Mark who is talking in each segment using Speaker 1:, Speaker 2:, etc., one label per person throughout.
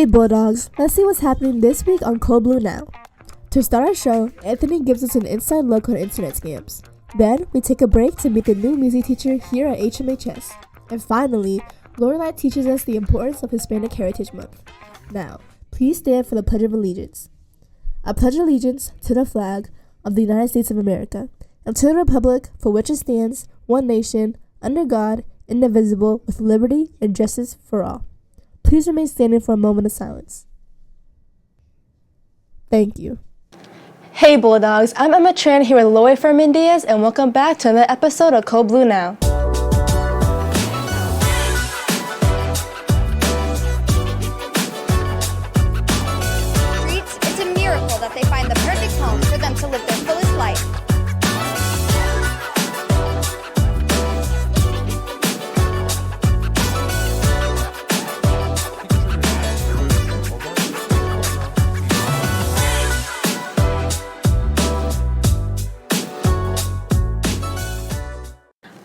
Speaker 1: Hey Bulldogs, let's see what's happening this week on Cold Blue Now. To start our show, Anthony gives us an inside look on internet scams. Then, we take a break to meet the new music teacher here at HMHS. And finally, Lorelai teaches us the importance of Hispanic Heritage Month. Now, please stand for the Pledge of Allegiance. I pledge allegiance to the flag of the United States of America, and to the republic for which it stands, one nation, under God, indivisible, with liberty and justice for all. Please remain standing for a moment of silence. Thank you.
Speaker 2: Hey Bulldogs, I'm Emma Tran here with Loy Fermin Diaz, and welcome back to another episode of Cold Blue Now.
Speaker 3: Streets, it's a miracle that they find the perfect home for them to live their fullest life.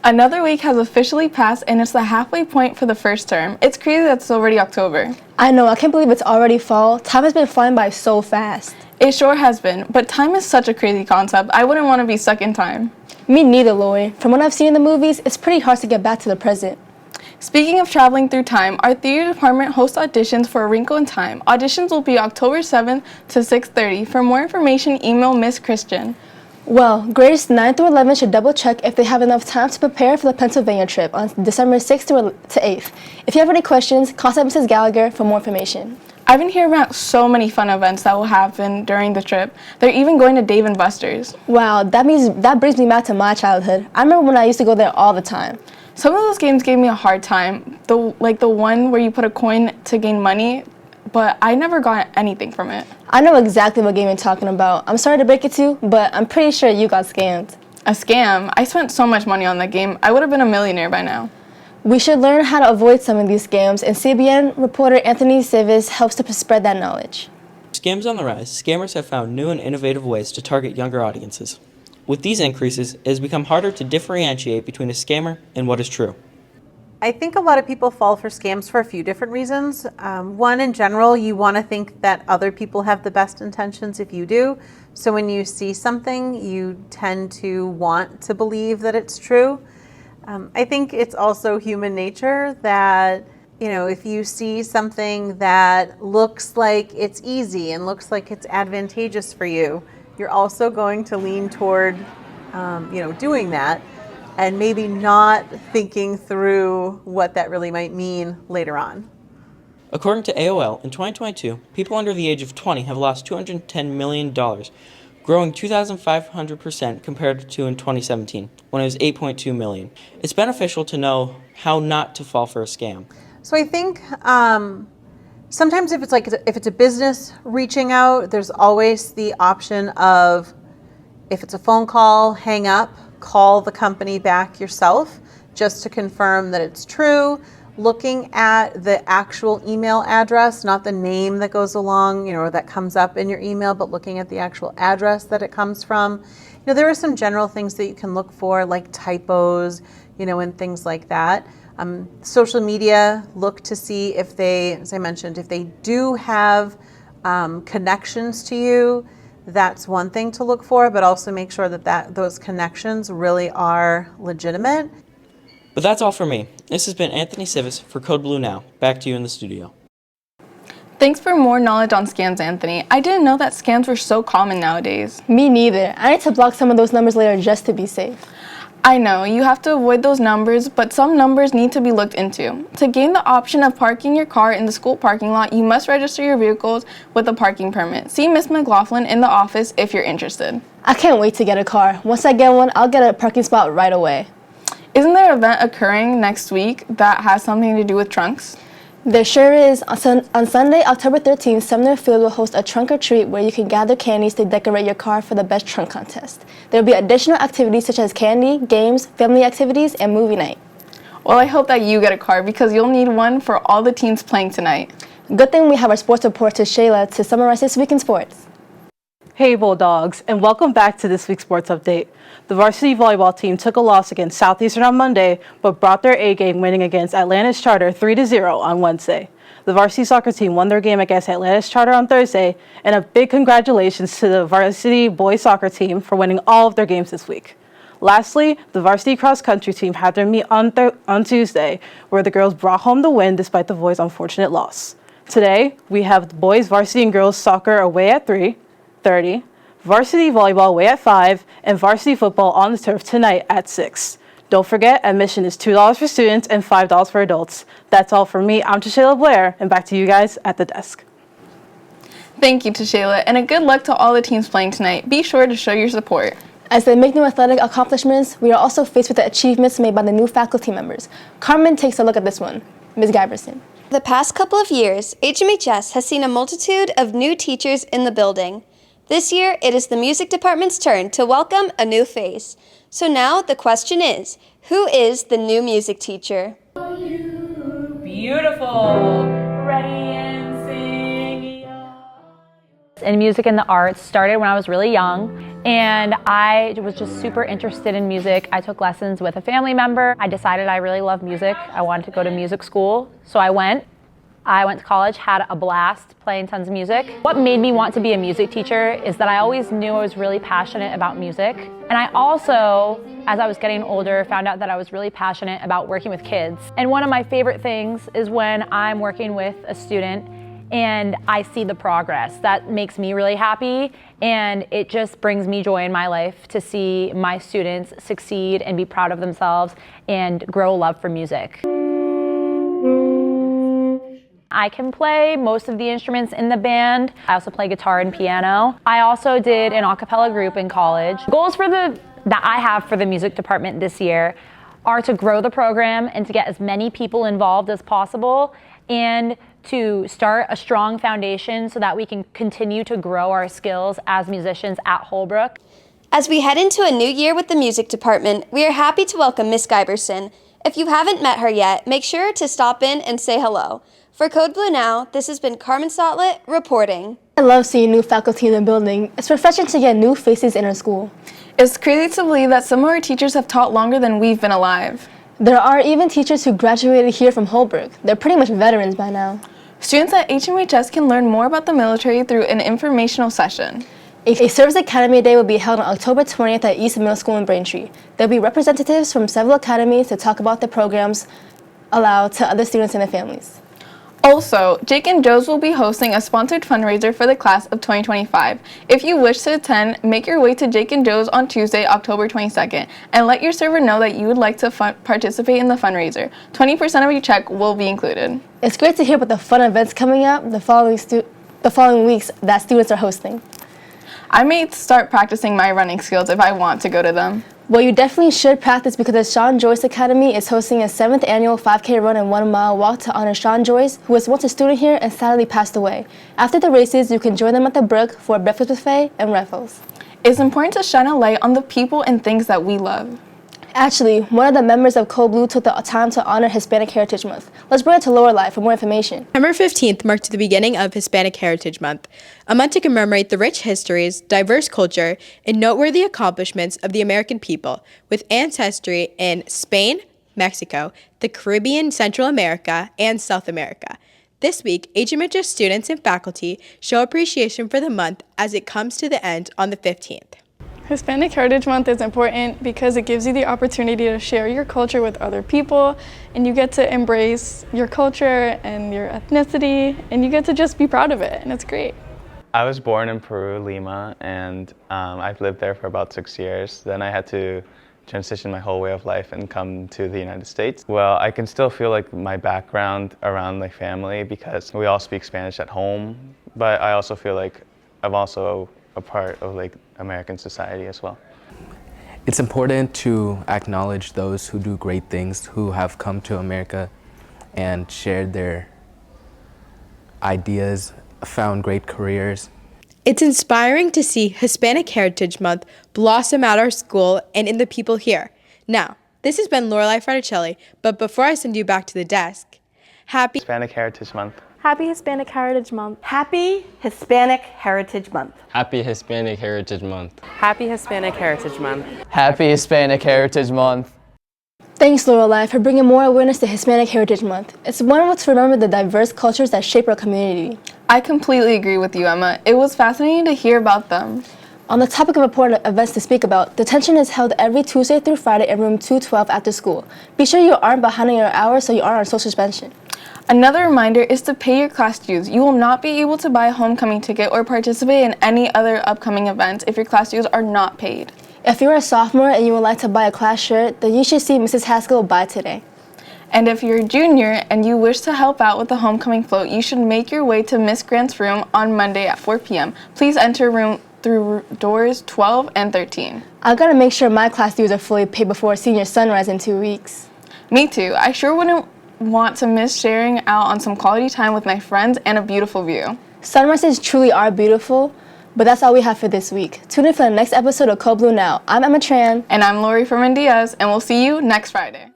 Speaker 4: Another week has officially passed and it's the halfway point for the first term. It's crazy that it's already October.
Speaker 2: I know, I can't believe it's already fall. Time has been flying by so fast.
Speaker 4: It sure has been, but time is such a crazy concept. I wouldn't want to be stuck in time.
Speaker 2: Me neither, Loy. From what I've seen in the movies, it's pretty hard to get back to the present.
Speaker 4: Speaking of traveling through time, our theater department hosts auditions for A Wrinkle in Time. Auditions will be October 7th to 6:30. For more information, email Miss Christian.
Speaker 2: Well, grades 9 through 11 should double check if they have enough time to prepare for the Pennsylvania trip on December 6th to 8th. If you have any questions, contact Mrs. Gallagher for more information.
Speaker 4: I've been hearing about so many fun events that will happen during the trip. They're even going to Dave & Buster's.
Speaker 2: Wow, that brings me back to my childhood. I remember when I used to go there all the time.
Speaker 4: Some of those games gave me a hard time. The one where you put a coin to gain money, but I never got anything from it.
Speaker 2: I know exactly what game you're talking about. I'm sorry to break it to you, but I'm pretty sure you got scammed.
Speaker 4: A scam? I spent so much money on that game. I would have been a millionaire by now.
Speaker 2: We should learn how to avoid some of these scams, and CBN reporter Anthony Civis helps to spread that knowledge.
Speaker 5: Scams on the rise, scammers have found new and innovative ways to target younger audiences. With these increases, it has become harder to differentiate between a scammer and what is true.
Speaker 6: I think a lot of people fall for scams for a few different reasons. One, in general, you want to think that other people have the best intentions if you do. So when you see something, you tend to want to believe that it's true. I think it's also human nature that, if you see something that looks like it's easy and looks like it's advantageous for you, you're also going to lean toward, doing that, and maybe not thinking through what that really might mean later on.
Speaker 5: According to AOL, in 2022, people under the age of 20 have lost $210 million, growing 2,500% compared to in 2017, when it was $8.2 million. It's beneficial to know how not to fall for a scam.
Speaker 6: So I think sometimes if it's a business reaching out, there's always the option of, if it's a phone call, hang up, call the company back yourself just to confirm that it's true. Looking at the actual email address, not the name that goes along, or that comes up in your email, but looking at the actual address that it comes from. There are some general things that you can look for, like typos, and things like that. Social media, look to see if they, as I mentioned, if they do have connections to you. That's one thing to look for, but also make sure that those connections really are legitimate.
Speaker 5: But that's all for me. This has been Anthony Civis for Code Blue Now. Back to you in the studio.
Speaker 4: Thanks for more knowledge on scams, Anthony. I didn't know that scams were so common nowadays.
Speaker 2: Me neither. I need to block some of those numbers later just to be safe.
Speaker 4: I know, you have to avoid those numbers, but some numbers need to be looked into. To gain the option of parking your car in the school parking lot, you must register your vehicles with a parking permit. See Miss McLaughlin in the office if you're interested.
Speaker 2: I can't wait to get a car. Once I get one, I'll get a parking spot right away.
Speaker 4: Isn't there an event occurring next week that has something to do with trunks?
Speaker 2: There sure is. On Sunday, October 13th, Sumner Field will host a trunk or treat where you can gather candies to decorate your car for the best trunk contest. There will be additional activities such as candy, games, family activities, and movie night.
Speaker 4: Well, I hope that you get a car because you'll need one for all the teams playing tonight.
Speaker 2: Good thing we have our sports report to Shayla to summarize this week in sports.
Speaker 7: Hey Bulldogs, and welcome back to this week's sports update. The varsity volleyball team took a loss against Southeastern on Monday, but brought their A game, winning against Atlantis Charter 3-0 on Wednesday. The varsity soccer team won their game against Atlantis Charter on Thursday, and a big congratulations to the varsity boys soccer team for winning all of their games this week. Lastly, the varsity cross country team had their meet on Tuesday, where the girls brought home the win despite the boys' unfortunate loss. Today, we have the boys varsity and girls soccer away at 3:30, varsity volleyball away at 5, and varsity football on the turf tonight at 6. Don't forget, admission is $2 for students and $5 for adults. That's all from me. I'm Tashayla Blair, and back to you guys at the desk.
Speaker 4: Thank you, Tashayla, and a good luck to all the teams playing tonight. Be sure to show your support.
Speaker 2: As they make new athletic accomplishments, we are also faced with the achievements made by the new faculty members. Carmen takes a look at this one. Ms. Giberson.
Speaker 3: The past couple of years, HMHS has seen a multitude of new teachers in the building. This year, it is the music department's turn to welcome a new face. So now the question is, who is the new music teacher?
Speaker 8: Beautiful. Ready and sing. And music and the arts started when I was really young, and I was just super interested in music. I took lessons with a family member. I decided I really love music. I wanted to go to music school, so I went to college, had a blast playing tons of music. What made me want to be a music teacher is that I always knew I was really passionate about music. And I also, as I was getting older, found out that I was really passionate about working with kids. And one of my favorite things is when I'm working with a student and I see the progress. That makes me really happy, and it just brings me joy in my life to see my students succeed and be proud of themselves and grow a love for music. I can play most of the instruments in the band. I also play guitar and piano. I also did an a cappella group in college. Goals that I have for the music department this year are to grow the program and to get as many people involved as possible, and to start a strong foundation so that we can continue to grow our skills as musicians at Holbrook.
Speaker 3: As we head into a new year with the music department, we are happy to welcome Miss Giberson. If you haven't met her yet, make sure to stop in and say hello. For Code Blue Now, this has been Carmen Sotlett reporting.
Speaker 2: I love seeing new faculty in the building. It's refreshing to get new faces in our school.
Speaker 4: It's crazy to believe that some of our teachers have taught longer than we've been alive.
Speaker 2: There are even teachers who graduated here from Holbrook. They're pretty much veterans by now.
Speaker 4: Students at HMHS can learn more about the military through an informational session.
Speaker 2: A Service Academy Day will be held on October 20th at East Middle School in Braintree. There'll be representatives from several academies to talk about the programs allowed to other students and their families.
Speaker 4: Also, Jake and Joe's will be hosting a sponsored fundraiser for the class of 2025. If you wish to attend, make your way to Jake and Joe's on Tuesday, October 22nd, and let your server know that you would like to participate in the fundraiser. 20% of your check will be included.
Speaker 2: It's great to hear about the fun events coming up the following weeks that students are hosting.
Speaker 4: I may start practicing my running skills if I want to go to them.
Speaker 2: Well, you definitely should practice because the Sean Joyce Academy is hosting a 7th annual 5K run and 1 mile walk to honor Sean Joyce, who was once a student here and sadly passed away. After the races, you can join them at the Brook for a breakfast buffet and raffles.
Speaker 4: It's important to shine a light on the people and things that we love.
Speaker 2: Actually, one of the members of Code Blue took the time to honor Hispanic Heritage Month. Let's bring it to Lorelei for more information.
Speaker 9: September 15th marked the beginning of Hispanic Heritage Month, a month to commemorate the rich histories, diverse culture, and noteworthy accomplishments of the American people with ancestry in Spain, Mexico, the Caribbean, Central America, and South America. This week, HMHS students and faculty show appreciation for the month as it comes to the end on the 15th.
Speaker 10: Hispanic Heritage Month is important because it gives you the opportunity to share your culture with other people, and you get to embrace your culture and your ethnicity, and you get to just be proud of it, and it's great.
Speaker 11: I was born in Peru, Lima, and I've lived there for about 6 years. Then I had to transition my whole way of life and come to the United States. Well, I can still feel like my background around my family because we all speak Spanish at home, but I also feel like I'm also a part of like American society as well.
Speaker 12: It's important to acknowledge those who do great things, who have come to America and shared their ideas, found great careers.
Speaker 9: It's inspiring to see Hispanic Heritage Month blossom at our school and in the people here. Now, this has been Lorelei Fraticelli, but before I send you back to the desk, happy
Speaker 11: Hispanic Heritage Month.
Speaker 13: Happy Hispanic Heritage Month.
Speaker 14: Happy Hispanic Heritage Month.
Speaker 15: Happy Hispanic Heritage Month.
Speaker 16: Happy Hispanic Heritage Month.
Speaker 17: Happy Hispanic Heritage Month.
Speaker 2: Thanks, Lorelai, for bringing more awareness to Hispanic Heritage Month. It's wonderful to remember the diverse cultures that shape our community.
Speaker 4: I completely agree with you, Emma. It was fascinating to hear about them.
Speaker 2: On the topic of important events to speak about, detention is held every Tuesday through Friday in room 212 after school. Be sure you aren't behind on your hours so you aren't on social suspension.
Speaker 4: Another reminder is to pay your class dues. You will not be able to buy a homecoming ticket or participate in any other upcoming events if your class dues are not paid.
Speaker 2: If you're a sophomore and you would like to buy a class shirt, then you should see Mrs. Haskell by today.
Speaker 4: And if you're a junior and you wish to help out with the homecoming float, you should make your way to Miss Grant's room on Monday at 4 p.m. Please enter room through doors 12 and 13.
Speaker 2: I've got to make sure my class dues are fully paid before senior sunrise in 2 weeks.
Speaker 4: Me too. I sure wouldn't want to miss sharing out on some quality time with my friends and a beautiful view.
Speaker 2: Sunrises truly are beautiful, but that's all we have for this week. Tune in for the next episode of Code Blue Now. I'm Emma Tran.
Speaker 4: And I'm Lori Fermin Diaz, and we'll see you next Friday.